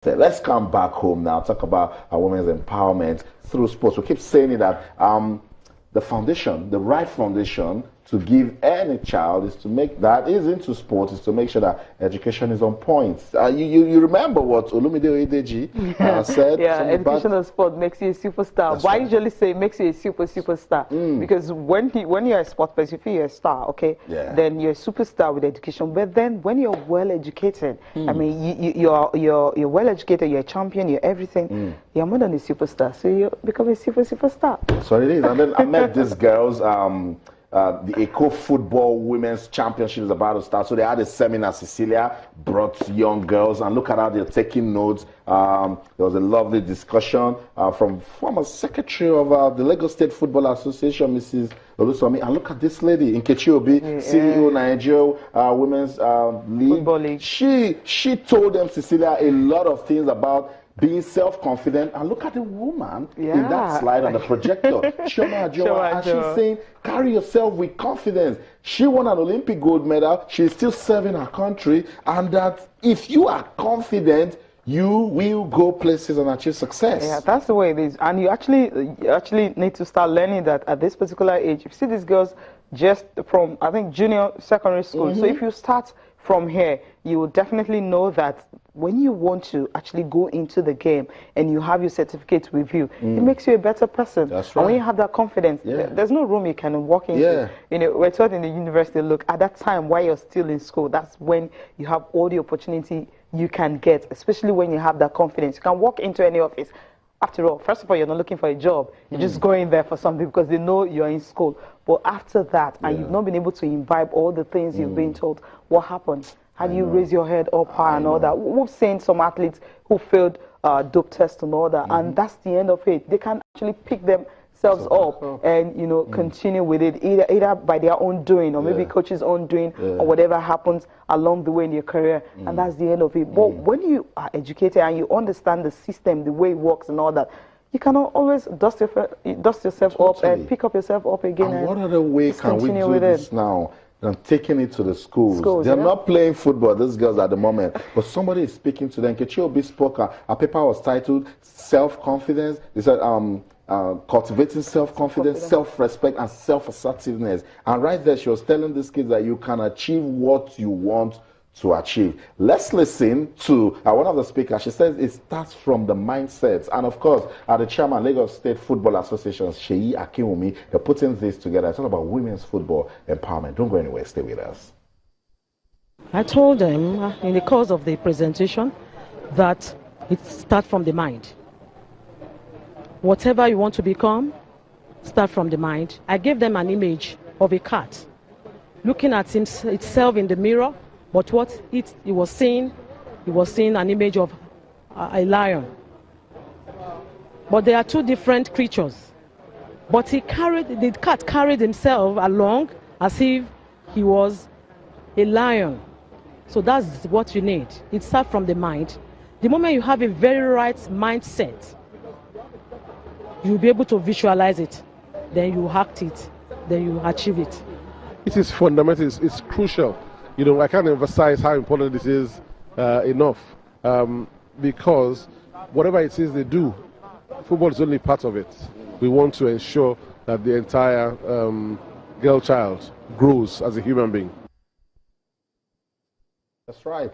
Let's come back home now, talk about women's empowerment through sports. We keep saying that the foundation, the right foundation to give any child is to make that is into sports, is to make sure that education is on point. You remember what Olumide Oyedeji said? Yeah, education and sport makes you a superstar. That's Why right. usually say makes you a superstar? Because when you're a sport person, you feel you're a star, okay? Yeah. Then you're a superstar with education. But then when you're well educated, I mean, you're well educated, you're a champion, you're everything. You're more than a superstar, so you become a superstar. So it is. And then I met these girls. The Eco Football Women's Championship is about to start. So they had a seminar. Cecilia brought young girls, and look at how they're taking notes. There was a lovely discussion from former secretary of the Lagos State Football Association, Mrs. Olusomi. And look at this lady, Nkechi Obi, CEO Nigeria Women's League. Football League. She told them, Cecilia, a lot of things about being self-confident, and look at the woman in that slide on the projector, Chioma Ajowa, and she's saying, carry yourself with confidence. She won an Olympic gold medal, she's still serving her country, and that if you are confident, you will go places and achieve success. Yeah, that's the way it is. And you actually need to start learning that at this particular age. You see these girls just from, I think, junior secondary school. So if you start from here, you will definitely know that when you want to actually go into the game and you have your certificate with you, it makes you a better person. That's right. And when you have that confidence, there's no room you can walk into. You know, we're taught in the university, look, at that time while you're still in school, that's when you have all the opportunity you can get, especially when you have that confidence. You can walk into any office. After all, first of all, you're not looking for a job. You're just going there for something because they know you're in school. But after that, and you've not been able to imbibe all the things you've been told, what happens? How do you raise your head up high and all that? We've seen some athletes who failed dope tests and all that, and that's the end of it. They can actually pick themselves up and, you know, continue with it, either by their own doing or maybe coach's own doing or whatever happens along the way in your career, and that's the end of it. But when you are educated and you understand the system, the way it works and all that, you cannot always dust yourself up and pick up yourself up again. And what other way can we do this now than taking it to the schools? They're not playing football, these girls at the moment, but somebody is speaking to them. Nkechi Obi spoke, a paper was titled Self-Confidence. They said, cultivating self-confidence, self-respect, and self-assertiveness. And right there, she was telling these kids that you can achieve what you want to achieve. Let's listen to one of the speakers. She says it starts from the mindsets. And of course, the chairman, Lagos State Football Association, Sheyi Akinwumi, they're putting this together. It's all about women's football empowerment. Don't go anywhere. Stay with us. I told them in the course of the presentation that it starts from the mind. Whatever you want to become, start from the mind. I gave them an image of a cat looking at itself in the mirror, but what it was seeing an image of a lion. But they are two different creatures. But the cat carried himself along as if he was a lion. So that's what you need. It starts from the mind. The moment you have a very right mindset, you'll be able to visualize it. Then you act it. Then you achieve it. It is fundamental. It's crucial. You know, I can't emphasize how important this is enough, because whatever it is they do, football is only part of it. We want to ensure that the entire girl child grows as a human being. That's right.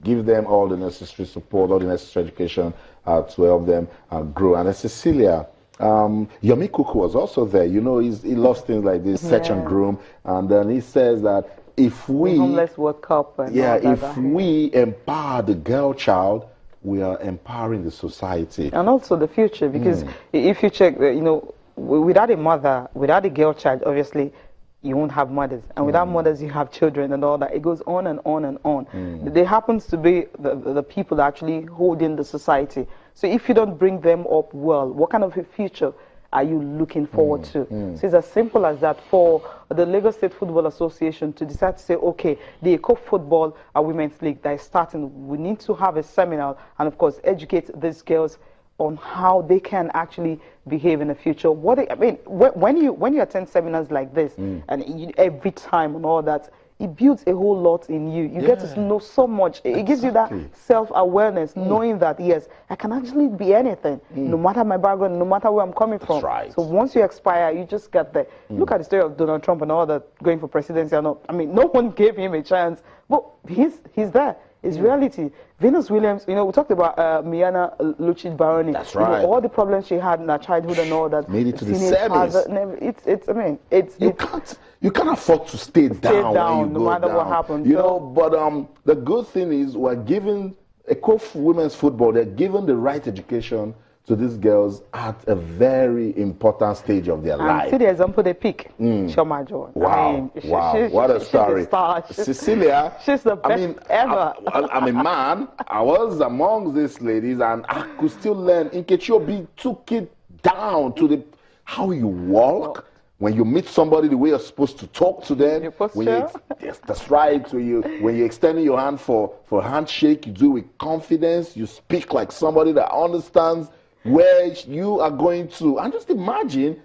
Give them all the necessary support, all the necessary education to help them grow. And Cecilia, Yomi Kuku was also there. You know, he loves things like this, search and groom. And then he says that if we homeless World Cup and if we empower the girl child, we are empowering the society and also the future. Because if you check, you know, without a mother, without a girl child, obviously you won't have mothers, and without mothers you have children and all that. It goes on and on and on. They happens to be the people that actually holding the society. So if you don't bring them up well, what kind of a future are you looking forward to? So it's as simple as that for the Lagos State Football Association to decide to say, okay, the Eco Football Women's League that is starting, we need to have a seminar and of course educate these girls on how they can actually behave in the future. When you attend seminars like this, and every time and all that, it builds a whole lot in you. You get to know so much. It gives you that self-awareness, knowing that, yes, I can actually be anything, no matter my background, no matter where I'm coming from. Right. So once you expire, you just get there. Look at the story of Donald Trump and all that going for presidency. I mean, no one gave him a chance, but he's there. It's reality. Venus Williams, you know, we talked about Miana Lucic Baroni. That's right. You know, all the problems she had in her childhood and all that. Made it to the semis. You can't afford to stay down when you no go matter down. what happens. You know, but the good thing is we're giving women's football. They're given the right education to these girls at a very important stage of their life. See the example they pick, Shoma Jo. Wow, what a story. Cecilia, she's the best ever. I'm a man. I was among these ladies, and I could still learn. Nkechi Obi took it down to how you walk. When you meet somebody, the way you're supposed to talk to them. Yes, that's right. When you're extending your hand for a handshake, you do it with confidence. You speak like somebody that understands where you are going to. And just imagine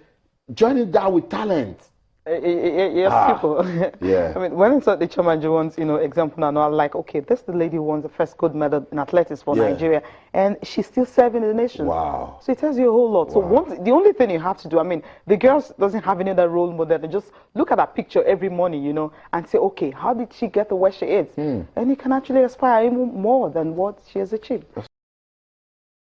joining that with talent. People. Yeah. I mean, when I saw the Chomaji one's, example now, I'm like, okay, this the lady won the first gold medal in athletics for Nigeria, and she's still serving the nation. Wow. So it tells you a whole lot. Wow. So the only thing you have to do, I mean, the girls doesn't have any other role model. They just look at that picture every morning, and say, okay, how did she get to where she is? And you can actually aspire even more than what she has achieved.